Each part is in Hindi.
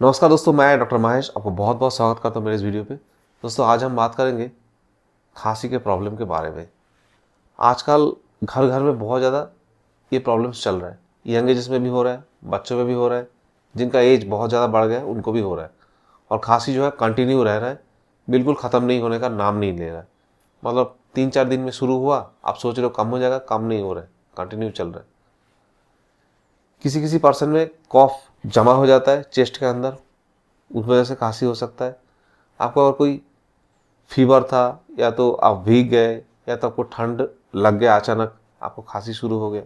नमस्कार दोस्तों, मैं डॉक्टर महेश आपको बहुत बहुत स्वागत करता हूँ मेरे इस वीडियो पे। दोस्तों आज हम बात करेंगे खांसी के प्रॉब्लम के बारे में। आजकल घर घर में बहुत ज़्यादा ये प्रॉब्लम्स चल रहा है। यंग एजेस में भी हो रहा है, बच्चों में भी हो रहा है, जिनका एज बहुत ज़्यादा बढ़ गया है उनको भी हो रहा है। और खांसी जो है कंटिन्यू रह रहा है, बिल्कुल ख़त्म नहीं होने का नाम नहीं ले रहा है। मतलब 3-4 दिन में शुरू हुआ, आप सोच रहे हो कम हो जाएगा, कम नहीं हो रहा है, कंटिन्यू चल रहा है। किसी किसी पर्सन में कॉफ जमा हो जाता है चेस्ट के अंदर, उस वजह से खांसी हो सकता है। आपको अगर कोई फीवर था, या तो आप भीग गए, या तो आपको ठंड लग गया अचानक, आपको खांसी शुरू हो गया,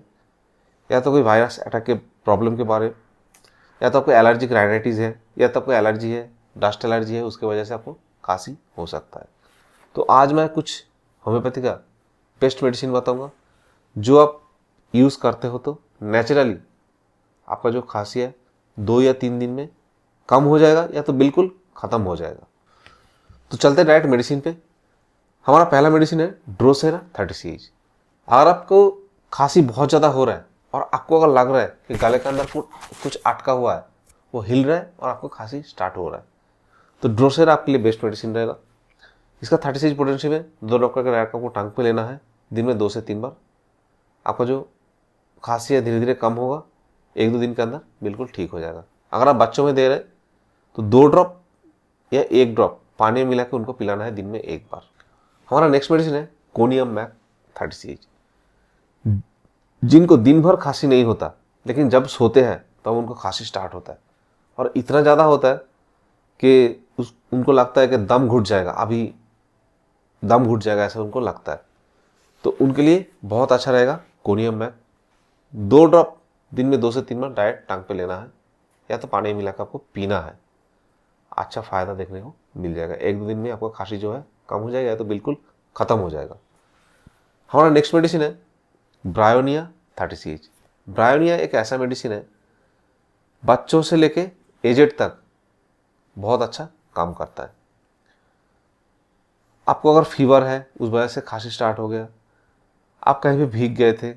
या तो कोई वायरस अटैक के प्रॉब्लम के बारे, या तो आपको एलर्जिक राइनाइटिस है, या तो आपको एलर्जी है, डस्ट एलर्जी है, उसके वजह से आपको खांसी हो सकता है। तो आज मैं कुछ होम्योपैथी का बेस्ट मेडिसिन बताऊंगा जो आप यूज़ करते हो तो नेचुरली आपका जो खांसी है 2 या 3 दिन में कम हो जाएगा, या तो बिल्कुल ख़त्म हो जाएगा। तो चलते हैं डायरेक्ट मेडिसिन पे। हमारा पहला मेडिसिन है ड्रोसेरा 30 CH। अगर आपको खांसी बहुत ज़्यादा हो रहा है और आपको अगर लग रहा है कि गले के अंदर कुछ अटका हुआ है, वो हिल रहा है और आपको खांसी स्टार्ट हो रहा है, तो ड्रोसेरा आपके लिए बेस्ट मेडिसिन रहेगा। इसका 30 CH पोटेंशियम है। 2 डॉक्टर का डायरेक्ट आपको टांग पे लेना है, दिन में 2 से 3 बार। आपका जो खांसी है धीरे धीरे कम होगा, 1-2 दिन के अंदर बिल्कुल ठीक हो जाएगा। अगर आप बच्चों में दे रहे हैं तो 2 ड्रॉप या 1 ड्रॉप पानी में मिला के उनको पिलाना है दिन में 1 बार। हमारा नेक्स्ट मेडिसिन है कोनियम मैक 30 CH। जिनको दिन भर खांसी नहीं होता, लेकिन जब सोते हैं तब उनको खांसी स्टार्ट होता है, और इतना ज़्यादा होता है कि उनको लगता है कि दम घुट जाएगा, अभी दम घुट जाएगा, ऐसा उनको लगता है। तो उनके लिए बहुत अच्छा रहेगा कोनियम मैक। 2 ड्रॉप दिन में 2 से 3 बार डायरेक्ट टांग पे लेना है, या तो पानी में मिलाकर आपको पीना है। अच्छा फ़ायदा देखने को मिल जाएगा। 1-2 दिन में आपका खांसी जो है कम हो जाएगा, या तो बिल्कुल ख़त्म हो जाएगा। हमारा नेक्स्ट मेडिसिन है ब्रायोनिया 30 CH। ब्रायोनिया एक ऐसा मेडिसिन है, बच्चों से लेके एजेड तक बहुत अच्छा काम करता है। आपको अगर फीवर है, उस वजह से खांसी स्टार्ट हो गया, आप कहीं भी भीग गए थे,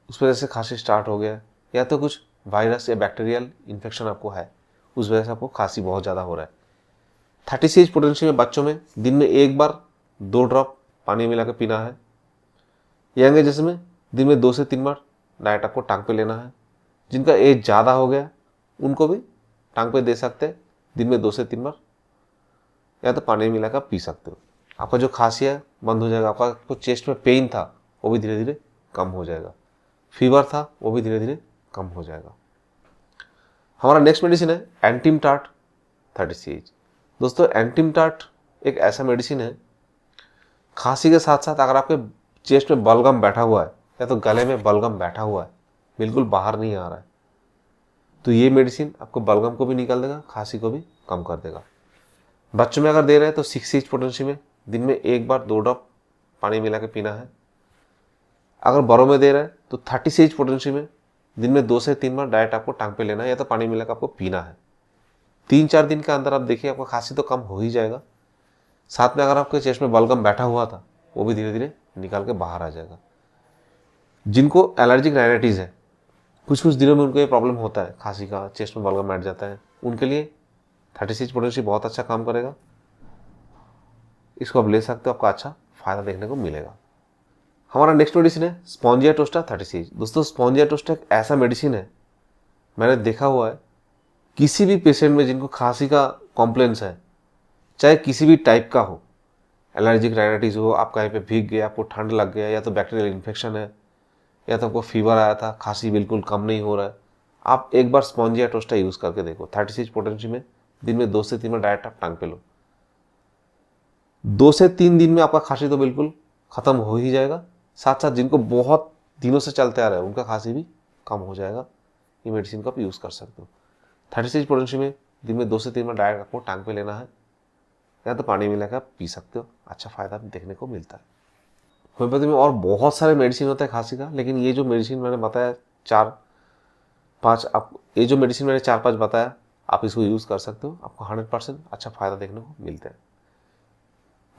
उस वजह से खांसी स्टार्ट हो गया, या तो कुछ वायरस या बैक्टीरियल इन्फेक्शन आपको है, उस वजह से आपको खांसी बहुत ज़्यादा हो रहा है, 30 CH पोटेंशियल में बच्चों में दिन में 1 बार 2 ड्रॉप पानी मिलाकर पीना है। यंग एजेस में दिन में 2 से 3 बार डायरेक्ट आपको टांग पे लेना है। जिनका एज ज़्यादा हो गया उनको भी टांग पे दे सकते हैं, दिन में 2 से 3 बार, या तो पानी में मिलाकर पी सकते हो। आपका जो खांसी है बंद हो जाएगा। आपका चेस्ट में पेन था वो भी धीरे धीरे कम हो जाएगा, फीवर था वो भी धीरे धीरे कम हो जाएगा। हमारा नेक्स्ट मेडिसिन है एंटीमटार्ट 30 CH। दोस्तों एंटीमटार्ट एक ऐसा मेडिसिन है, खांसी के साथ साथ अगर आपके चेस्ट में बलगम बैठा हुआ है, या तो गले में बलगम बैठा हुआ है, बिल्कुल बाहर नहीं आ रहा है, तो ये मेडिसिन आपको बलगम को भी निकाल देगा, खांसी को भी कम कर देगा। बच्चों में अगर दे रहे हैं तो 6 CH पोटेंशियम में दिन में 1 बार 2 ड्रॉप पानी मिला के पीना है। अगर बड़ों में दे रहे हैं तो 30 CH पोटेंशियम में दिन में 2 से 3 बार डायरेक्ट आपको टांग पे लेना है, या तो पानी मिला के आपको पीना है। 3-4 दिन के अंदर आप देखिए आपका खांसी तो कम हो ही जाएगा, साथ में अगर आपके चेस्ट में बलगम बैठा हुआ था वो भी धीरे धीरे निकाल के बाहर आ जाएगा। जिनको एलर्जिक राइनाइटिस है, कुछ कुछ दिनों में उनको ये प्रॉब्लम होता है, खांसी का, चेस्ट में बलगम बैठ जाता है, उनके लिए 30 CH पोटेंशियल बहुत अच्छा काम करेगा। इसको आप ले सकते हो, आपका अच्छा फायदा देखने को मिलेगा। हमारा नेक्स्ट मेडिसिन है स्पॉन्जिया टोस्टा 30 CH। दोस्तों स्पॉन्जिया टोस्टा एक ऐसा मेडिसिन है, मैंने देखा हुआ है किसी भी पेशेंट में जिनको खांसी का कॉम्प्लेंस है, चाहे किसी भी टाइप का हो, एलर्जिक राइनाइटिस हो, आप कहीं पे भीग गए, आपको ठंड लग गया, या तो बैक्टीरियल इन्फेक्शन है, या तो आपको फीवर आया था, खांसी बिल्कुल कम नहीं हो रहा है, आप एक बार स्पॉन्जिया टोस्टा यूज़ करके देखो। 30 CH पोटेंशियम में दिन में 2 से 3 बार डायरेक्ट आप टांग पे लो, 2 से 3 दिन में आपका खांसी तो बिल्कुल ख़त्म हो ही जाएगा। साथ साथ जिनको बहुत दिनों से चलते आ रहा है उनका खांसी भी कम हो जाएगा। ये मेडिसिन को आप यूज़ कर सकते हो। 30 CH पोटेंशियम में दिन में 2 से 3 बार डायरेक्ट आपको टांग पे लेना है, या तो पानी मिलाकर आप पी सकते हो, अच्छा फ़ायदा देखने को मिलता है। होम्योपैथी में और बहुत सारे मेडिसिन होता है खांसी का, लेकिन ये जो मेडिसिन मैंने बताया 4-5, आप ये जो मेडिसिन मैंने 4-5 बताया, आप इसको यूज़ कर सकते हो, आपको 100% अच्छा फ़ायदा देखने को मिलता है।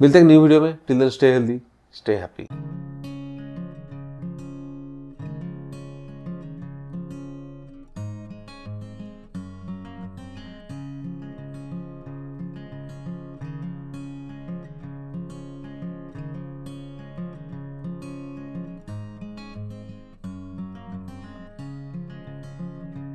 मिलते हैं न्यू वीडियो में। Till then stay healthy, stay happy.